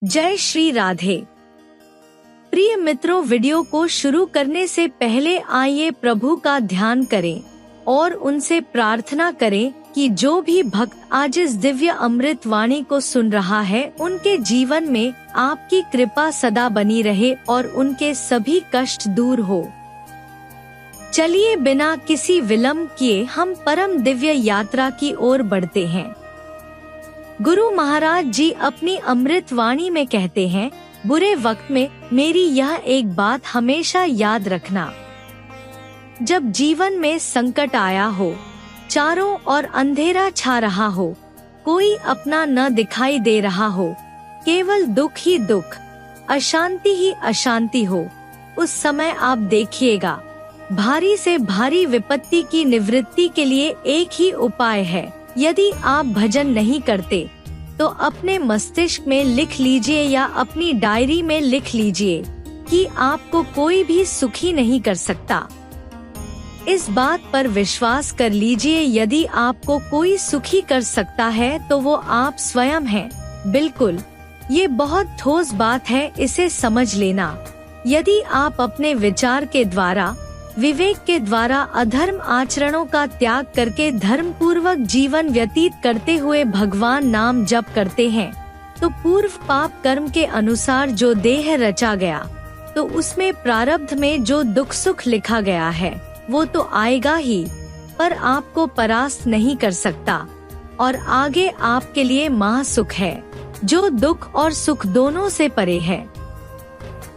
जय श्री राधे। प्रिय मित्रों, वीडियो को शुरू करने से पहले आइए प्रभु का ध्यान करें और उनसे प्रार्थना करें कि जो भी भक्त आज इस दिव्य अमृत वाणी को सुन रहा है, उनके जीवन में आपकी कृपा सदा बनी रहे और उनके सभी कष्ट दूर हो। चलिए बिना किसी विलंब किए हम परम दिव्य यात्रा की ओर बढ़ते हैं। गुरु महाराज जी अपनी अमृत वाणी में कहते हैं, बुरे वक्त में मेरी यह एक बात हमेशा याद रखना। जब जीवन में संकट आया हो, चारों ओर अंधेरा छा रहा हो, कोई अपना न दिखाई दे रहा हो, केवल दुख ही दुख, अशांति ही अशांति हो, उस समय आप देखिएगा, भारी से भारी विपत्ति की निवृत्ति के लिए एक ही उपाय है। यदि आप भजन नहीं करते तो अपने मस्तिष्क में लिख लीजिए या अपनी डायरी में लिख लीजिए कि आपको कोई भी सुखी नहीं कर सकता। इस बात पर विश्वास कर लीजिए, यदि आपको कोई सुखी कर सकता है तो वो आप स्वयं हैं। बिल्कुल, ये बहुत ठोस बात है, इसे समझ लेना। यदि आप अपने विचार के द्वारा, विवेक के द्वारा अधर्म आचरणों का त्याग करके धर्म पूर्वक जीवन व्यतीत करते हुए भगवान नाम जप करते हैं, तो पूर्व पाप कर्म के अनुसार जो देह रचा गया, तो उसमें प्रारब्ध में जो दुख सुख लिखा गया है वो तो आएगा ही, पर आपको परास्त नहीं कर सकता। और आगे आपके लिए महासुख है, जो दुख और सुख दोनों से परे है।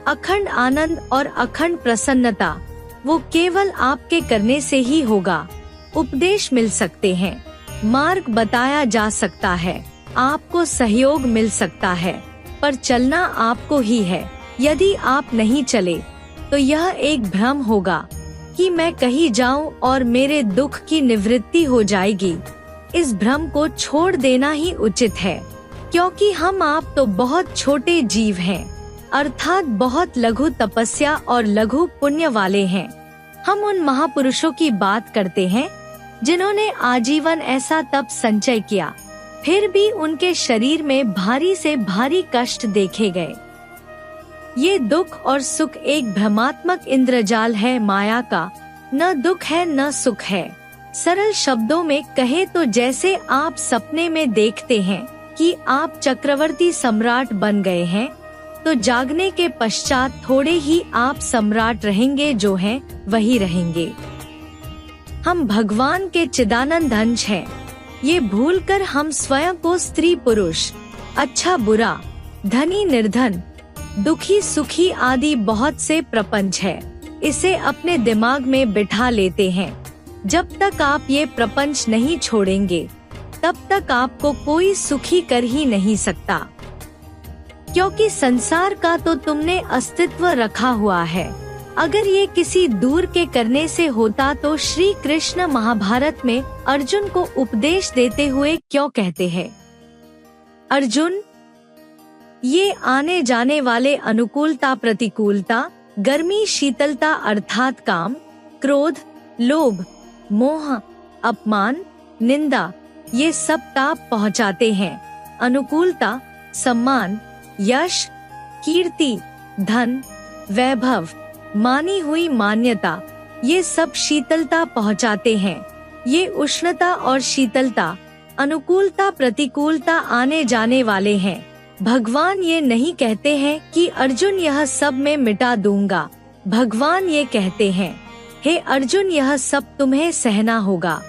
अखंड आनंद और अखंड प्रसन्नता वो केवल आपके करने से ही होगा। उपदेश मिल सकते हैं, मार्ग बताया जा सकता है, आपको सहयोग मिल सकता है, पर चलना आपको ही है। यदि आप नहीं चले तो यह एक भ्रम होगा कि मैं कहीं जाऊं और मेरे दुख की निवृत्ति हो जाएगी। इस भ्रम को छोड़ देना ही उचित है, क्योंकि हम आप तो बहुत छोटे जीव हैं, अर्थात बहुत लघु तपस्या और लघु पुण्य वाले हैं। हम उन महापुरुषों की बात करते हैं जिन्होंने आजीवन ऐसा तप संचय किया, फिर भी उनके शरीर में भारी से भारी कष्ट देखे गए। ये दुख और सुख एक भ्रमात्मक इंद्रजाल है माया का, न दुख है न सुख है। सरल शब्दों में कहे तो जैसे आप सपने में देखते हैं कि आप चक्रवर्ती सम्राट बन गए हैं, तो जागने के पश्चात थोड़े ही आप सम्राट रहेंगे, जो हैं वही रहेंगे। हम भगवान के चिदानंद अंश हैं। ये भूलकर हम स्वयं को स्त्री पुरुष, अच्छा बुरा, धनी निर्धन, दुखी सुखी आदि बहुत से प्रपंच है, इसे अपने दिमाग में बिठा लेते हैं। जब तक आप ये प्रपंच नहीं छोड़ेंगे, तब तक आपको कोई सुखी कर ही नहीं सकता, क्योंकि संसार का तो तुमने अस्तित्व रखा हुआ है। अगर ये किसी दूर के करने से होता तो श्री कृष्ण महाभारत में अर्जुन को उपदेश देते हुए क्यों कहते हैं, अर्जुन, ये आने जाने वाले अनुकूलता प्रतिकूलता, गर्मी शीतलता अर्थात काम, क्रोध, लोभ, मोह, अपमान, निंदा, ये सब ताप पहुँचाते हैं। अनुकूलता सम्मान, यश, कीर्ति, धन, वैभव, मानी हुई मान्यता, ये सब शीतलता पहुंचाते हैं। ये उष्णता और शीतलता, अनुकूलता प्रतिकूलता आने जाने वाले हैं। भगवान ये नहीं कहते हैं कि अर्जुन यह सब मैं मिटा दूंगा। भगवान ये कहते हैं, हे अर्जुन, यह सब तुम्हें सहना होगा।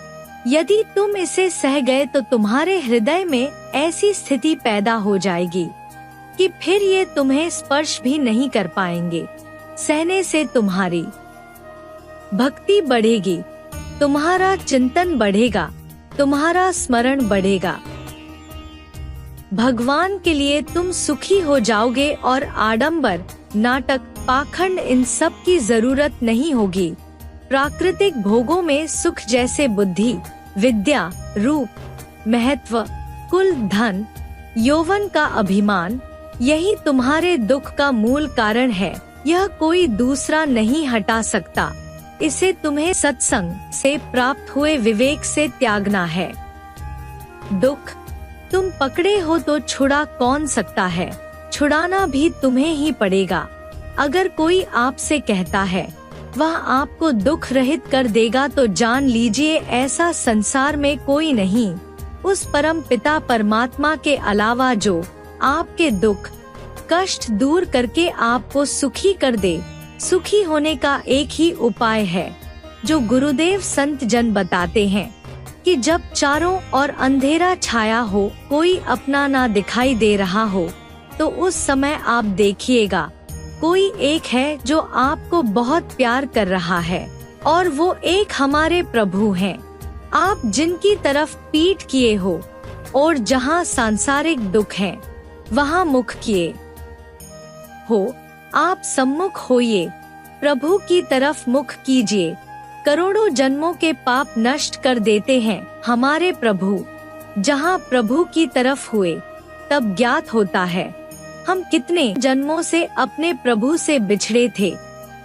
यदि तुम इसे सह गए तो तुम्हारे हृदय में ऐसी स्थिति पैदा हो जाएगी कि फिर ये तुम्हें स्पर्श भी नहीं कर पाएंगे। सहने से तुम्हारी भक्ति बढ़ेगी, तुम्हारा चिंतन बढ़ेगा, तुम्हारा स्मरण बढ़ेगा। भगवान के लिए तुम सुखी हो जाओगे और आडंबर, नाटक, पाखंड इन सब की जरूरत नहीं होगी। प्राकृतिक भोगों में सुख जैसे बुद्धि, विद्या, रूप, महत्व, कुल, धन, यौवन का अभिमान, यही तुम्हारे दुख का मूल कारण है। यह कोई दूसरा नहीं हटा सकता। इसे तुम्हें सत्संग से प्राप्त हुए विवेक से त्यागना है। दुख तुम पकड़े हो तो छुड़ा कौन सकता है। छुड़ाना भी तुम्हें ही पड़ेगा। अगर कोई आपसे कहता है वह आपको दुख रहित कर देगा, तो जान लीजिए ऐसा संसार में कोई नहीं, उस परम पिता परमात्मा के अलावा, जो आपके दुख कष्ट दूर करके आपको सुखी कर दे। सुखी होने का एक ही उपाय है जो गुरुदेव संत जन बताते हैं कि जब चारों ओर अंधेरा छाया हो, कोई अपना ना दिखाई दे रहा हो, तो उस समय आप देखिएगा कोई एक है जो आपको बहुत प्यार कर रहा है, और वो एक हमारे प्रभु हैं। आप जिनकी तरफ पीठ किए हो और जहाँ सांसारिक दुख हैं, वहाँ मुख किए हो, आप सम्मुख होइए, प्रभु की तरफ मुख कीजिए। करोड़ों जन्मों के पाप नष्ट कर देते हैं हमारे प्रभु। जहाँ प्रभु की तरफ हुए तब ज्ञात होता है हम कितने जन्मों से अपने प्रभु से बिछड़े थे।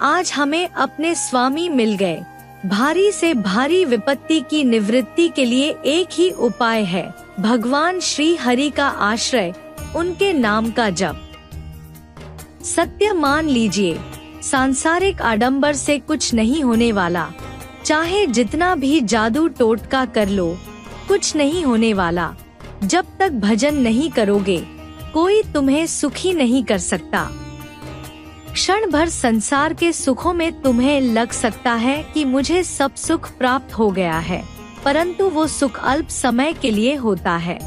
आज हमें अपने स्वामी मिल गए। भारी से भारी विपत्ति की निवृत्ति के लिए एक ही उपाय है, भगवान श्री हरि का आश्रय, उनके नाम का जप। सत्य मान लीजिए, सांसारिक आडंबर से कुछ नहीं होने वाला। चाहे जितना भी जादू टोटका कर लो, कुछ नहीं होने वाला। जब तक भजन नहीं करोगे, कोई तुम्हें सुखी नहीं कर सकता। क्षण भर संसार के सुखों में तुम्हें लग सकता है कि मुझे सब सुख प्राप्त हो गया है, परंतु वो सुख अल्प समय के लिए होता है।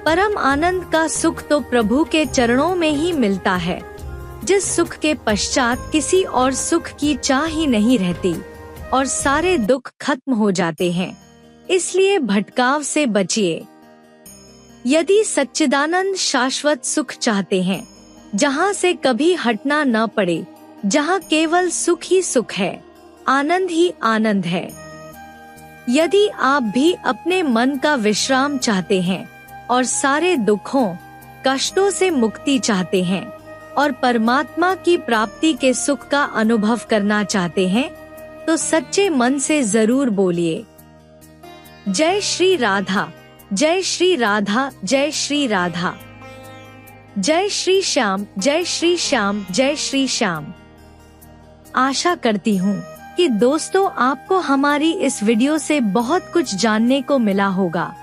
परम आनंद का सुख तो प्रभु के चरणों में ही मिलता है, जिस सुख के पश्चात किसी और सुख की चाह ही नहीं रहती और सारे दुख खत्म हो जाते हैं। इसलिए भटकाव से बचिए। यदि सच्चिदानंद शाश्वत सुख चाहते हैं, जहाँ से कभी हटना न पड़े, जहाँ केवल सुख ही सुख है, आनंद ही आनंद है। यदि आप भी अपने मन का विश्राम चाहते हैं और सारे दुखों कष्टों से मुक्ति चाहते हैं और परमात्मा की प्राप्ति के सुख का अनुभव करना चाहते हैं, तो सच्चे मन से जरूर बोलिए, जय श्री राधा, जय श्री राधा, जय श्री राधा, जय श्री श्याम, जय श्री श्याम, जय श्री श्याम। आशा करती हूँ कि दोस्तों आपको हमारी इस वीडियो से बहुत कुछ जानने को मिला होगा,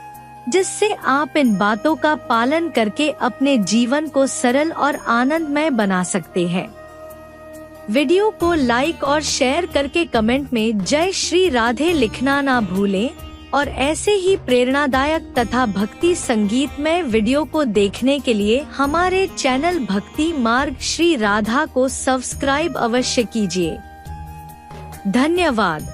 जिससे आप इन बातों का पालन करके अपने जीवन को सरल और आनंदमय बना सकते हैं। वीडियो को लाइक और शेयर करके कमेंट में जय श्री राधे लिखना ना भूलें, और ऐसे ही प्रेरणादायक तथा भक्ति संगीतमय वीडियो को देखने के लिए हमारे चैनल भक्ति मार्ग श्री राधा को सब्सक्राइब अवश्य कीजिए। धन्यवाद।